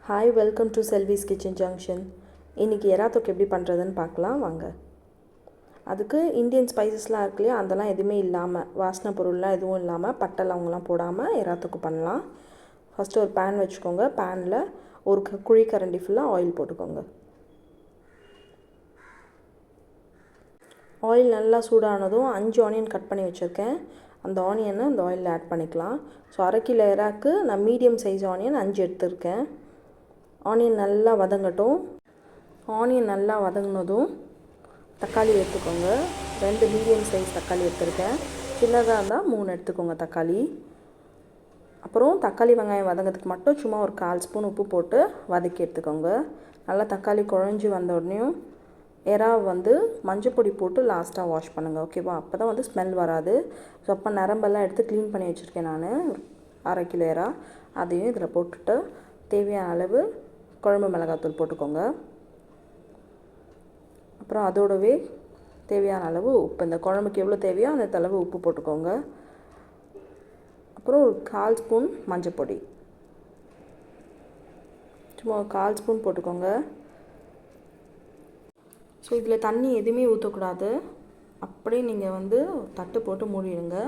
Hi, welcome to செல்விஸ் kitchen junction. இன்றைக்கி எறா தொக்கு எப்படி பண்ணுறதுன்னு பார்க்கலாம் வாங்க. அதுக்கு இந்தியன் ஸ்பைசஸ்லாம் இருக்கு இல்லையா, அதெல்லாம் எதுவுமே இல்லாமல், வாசனை பொருள்லாம் எதுவும் இல்லாமல், பட்டை லவங்கெல்லாம் போடாமல் எறா தொக்கு பண்ணலாம். ஃபஸ்ட்டு ஒரு பேன் வச்சுக்கோங்க. பேனில் ஒரு குழிக்கரண்டி ஃபுல்லாக ஆயில் போட்டுக்கோங்க. ஆயில் நல்லா சூடானதும் 5 ஆனியன் கட் பண்ணி வச்சுருக்கேன். அந்த ஆனியனை அந்த ஆயிலில் ஆட் பண்ணிக்கலாம். ஸோ 1/2 கிலோ எறாக்கு நான் மீடியம் சைஸ் ஆனியன் 5 எடுத்துருக்கேன். ஆனியன் நல்லா வதங்கட்டும். ஆனியன் நல்லா வதங்கினதும் தக்காளி எடுத்துக்கோங்க. 2 மீடியம் சைஸ் தக்காளி எடுத்துருக்கேன். சின்னதாக இருந்தால் 3 எடுத்துக்கோங்க தக்காளி. அப்புறம் தக்காளி வெங்காயம் வதங்கிறதுக்கு மட்டும் சும்மா ஒரு 1/4 ஸ்பூன் உப்பு போட்டு வதக்கி எடுத்துக்கோங்க. நல்லா தக்காளி குழஞ்சி வந்த உடனேயும் எறா மஞ்சள் பொடி போட்டு லாஸ்ட்டாக வாஷ் பண்ணுங்கள், ஓகேவா? அப்போ தான் ஸ்மெல் வராது. ஸோ அப்போ நரம்பெல்லாம் எடுத்து க்ளீன் பண்ணி வச்சுருக்கேன் நான். 1/2 கிலோ எறா அதையும் இதில் போட்டுட்டு தேவையான அளவு குழம்பு மிளகாத்தூள் போட்டுக்கோங்க. அப்புறம் அதோடவே தேவையான அளவு உப்பு, இந்த குழம்புக்கு எவ்வளோ தேவையோ அந்த அளவு உப்பு போட்டுக்கோங்க. அப்புறம் ஒரு 1/4 ஸ்பூன் மஞ்சள் பொடி, சும்மா ஒரு 1/4 ஸ்பூன் போட்டுக்கோங்க. ஸோ இதில் தண்ணி எதுவுமே ஊற்றக்கூடாது. அப்படியே நீங்கள் தட்டு போட்டு மூடிடுங்க.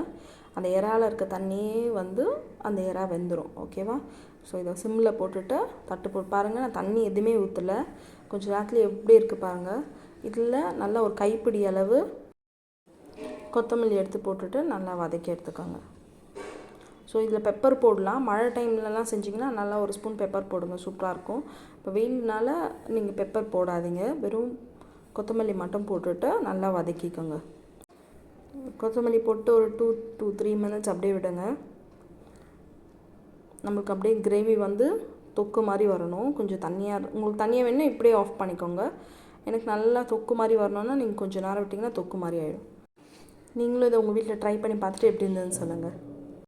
அந்த எறாவில் இருக்க தண்ணியே அந்த எறா வெந்துடும், ஓகேவா? ஸோ இதை சிம்மில் போட்டுட்டு தட்டு போட்டு பாருங்கள். நான் தண்ணி எதுவுமே ஊற்றலை. கொஞ்சம் நேரத்தில் எப்படி இருக்குது பாருங்கள். இதில் நல்லா ஒரு கைப்பிடி அளவு கொத்தமல்லி எடுத்து போட்டுட்டு நல்லா வதக்கி எடுத்துக்கோங்க. ஸோ இதில் பெப்பர் போடலாம். மழை டைம்லலாம் செஞ்சிங்கன்னா நல்லா ஒரு ஸ்பூன் பெப்பர் போடுங்க, சூப்பராக இருக்கும். இப்போ வெயில்னால நீங்கள் பெப்பர் போடாதீங்க, வெறும் கொத்தமல்லி மட்டும் போட்டுட்டு நல்லா வதக்கிக்கோங்க. கொத்தமல்லி போட்டு ஒரு 2 to 3 மினிட்ஸ் அப்படியே விடுங்க. நம்மளுக்கு அப்படியே கிரேவி தொக்கு மாதிரி வரணும். கொஞ்சம் தண்ணியாக, உங்களுக்கு தண்ணியாக வேணுன்னா இப்படியே ஆஃப் பண்ணிக்கோங்க. எனக்கு நல்லா தொக்கு மாதிரி வரணுன்னா நீங்கள் கொஞ்சம் நேரம் விட்டிங்கன்னா தொக்கு மாதிரி ஆகிடும். நீங்களும் இதை உங்கள் வீட்டில் ட்ரை பண்ணி பார்த்துட்டு எப்படி இருந்ததுன்னு சொல்லுங்கள்.